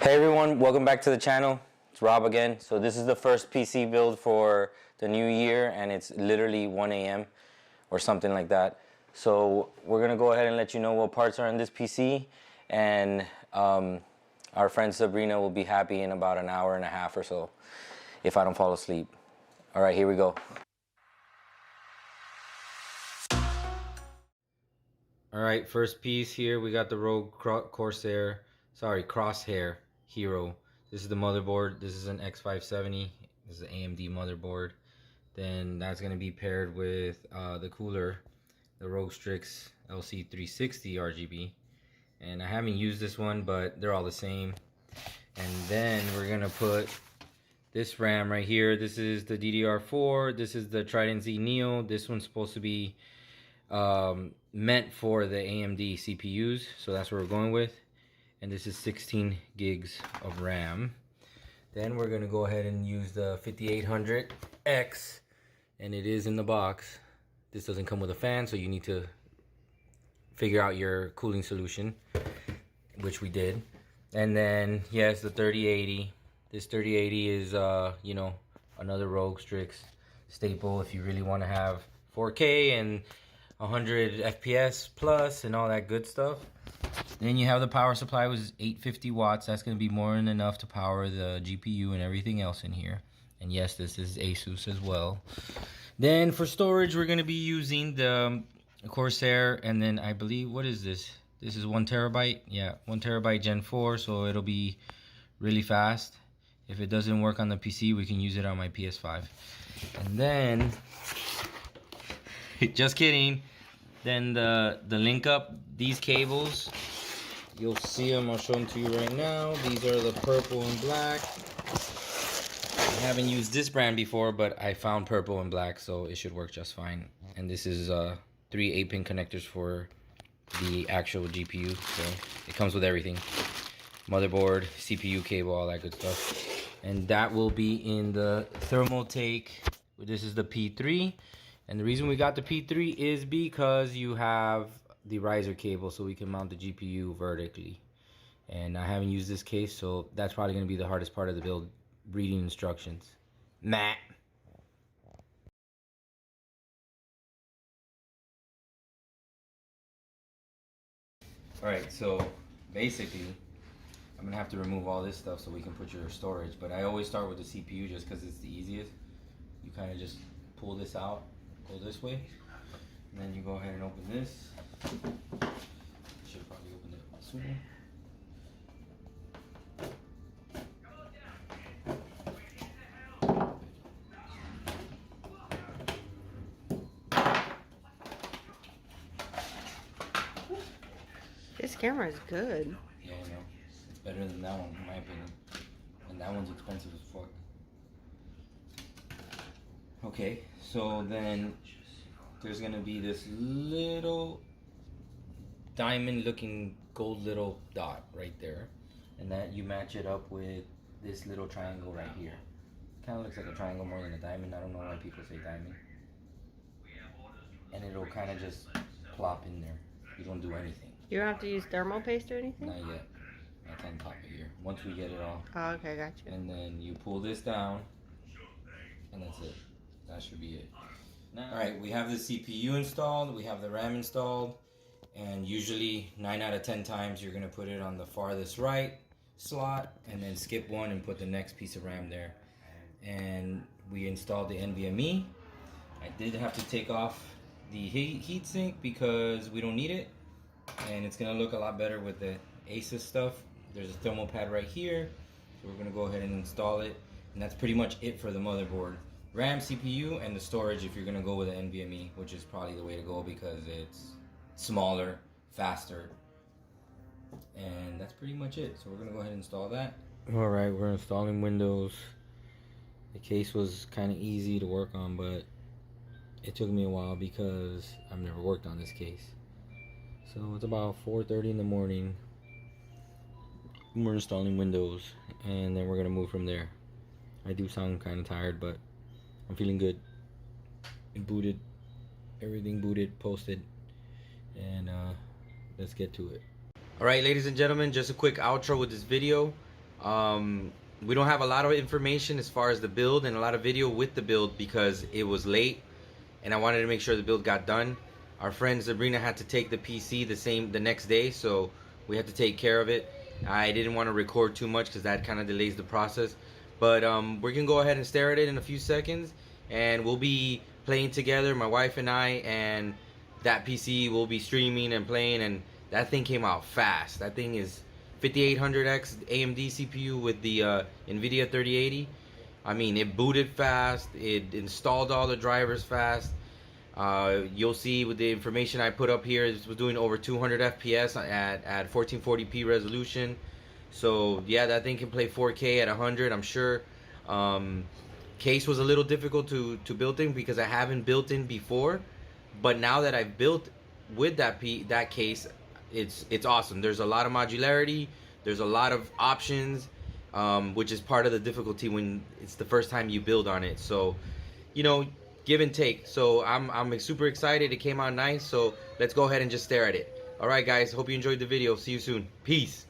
Hey everyone, welcome back to the channel. It's Rob again. So this is the first PC build for the new year and it's literally 1 a.m. or something like that. So we're gonna go ahead and let you know what parts are in this PC, and our friend Sabrina will be happy in about an hour and a half or so if I don't fall asleep. All right, here we go. All right, first piece here, we got the Rogue Crosshair Hero. This is the motherboard. This is an X570. This is an AMD motherboard. Then that's going to be paired with the cooler, the Rogue Strix LC360 RGB. And I haven't used this one, but they're all the same. And then we're going to put this RAM right here. This is the DDR4. This is the Trident Z Neo. This one's supposed to be meant for the AMD CPUs, so that's what we're going with. And this is 16 gigs of RAM. Then we're gonna go ahead and use the 5800X, and it is in the box. This doesn't come with a fan, so you need to figure out your cooling solution, which we did. And then yes, the 3080. This 3080 is you know, another Rogue Strix staple if you really want to have 4K and 100 FPS plus and all that good stuff. Then you have the power supply, which is 850 watts. That's going to be more than enough to power the GPU and everything else in here. And yes, this is ASUS as well. Then for storage, we're going to be using the Corsair, and then I believe, what is this? This is 1 terabyte. Yeah, 1 terabyte Gen 4, so it'll be really fast. If it doesn't work on the PC, we can use it on my PS5. And then, just kidding. Then the link up, these cables, you'll see them, I'll show them to you right now. These are the purple and black. I haven't used this brand before, but I found purple and black, so it should work just fine. And this is 3 8-pin connectors for the actual GPU, so it comes with everything. Motherboard, CPU cable, all that good stuff. And that will be in the Thermaltake. This is the P3. And the reason we got the P3 is because you have the riser cable, so we can mount the GPU vertically. And I haven't used this case, so that's probably going to be the hardest part of the build, reading instructions. Matt. Alright, so basically, I'm going to have to remove all this stuff so we can put your storage. But I always start with the CPU just because it's the easiest. You kind of just pull this out. Go this way, and then you go ahead and open this. Should probably open it this way. This camera is good. Yeah, I know. It's better than that one, in my opinion. And that one's expensive as fuck. Okay, so then there's gonna be this little diamond looking gold little dot right there, and that you match it up with this little triangle right here. Kind of looks like a triangle more than a diamond. I don't know why people say diamond. And it'll kind of just plop in there. You don't do anything. You don't have to use thermal paste or anything? Not yet. I can pop it here once we get it all. Oh, okay, gotcha. And then you pull this down, and that's it. That should be it. All right, we have the CPU installed, we have the RAM installed, and usually 9 out of 10 times you're gonna put it on the farthest right slot and then skip one and put the next piece of RAM there. And we installed the NVMe. I did have to take off the heatsink because we don't need it, and it's gonna look a lot better with the ASUS stuff. There's a thermal pad right here, so we're gonna go ahead and install it, and that's pretty much it for the motherboard. RAM, CPU, and the storage if you're gonna go with an NVMe, which is probably the way to go because it's smaller, faster, and that's pretty much it. So we're gonna go ahead and install that. All right, we're installing Windows. The case was kind of easy to work on, but it took me a while because I've never worked on this case. So it's about 4:30 in the morning. We're installing Windows, and then we're gonna move from there. I do sound kind of tired, but I'm feeling good. It booted, everything booted, posted, and let's get to it. All right, ladies and gentlemen, just a quick outro with this video. We don't have a lot of information as far as the build and a lot of video with the build because it was late and I wanted to make sure the build got done. Our friend Sabrina had to take the PC the next day, so we had to take care of it. I didn't want to record too much because that kind of delays the process. But we're gonna go ahead and stare at it in a few seconds, and we'll be playing together, my wife and I, and that PC will be streaming and playing. And that thing came out fast. That thing is 5800X AMD CPU with the NVIDIA 3080. I mean, it booted fast. It installed all the drivers fast. You'll see with the information I put up here, it was doing over 200 FPS at 1440p resolution. So yeah, that thing can play 4K at 100, I'm sure. Case was a little difficult to build in because I haven't built in before, but now that I've built with that case, it's awesome. There's a lot of modularity. There's a lot of options, which is part of the difficulty when it's the first time you build on it. So, you know, give and take. So I'm super excited. It came out nice. So let's go ahead and just stare at it. All right, guys. Hope you enjoyed the video. See you soon. Peace.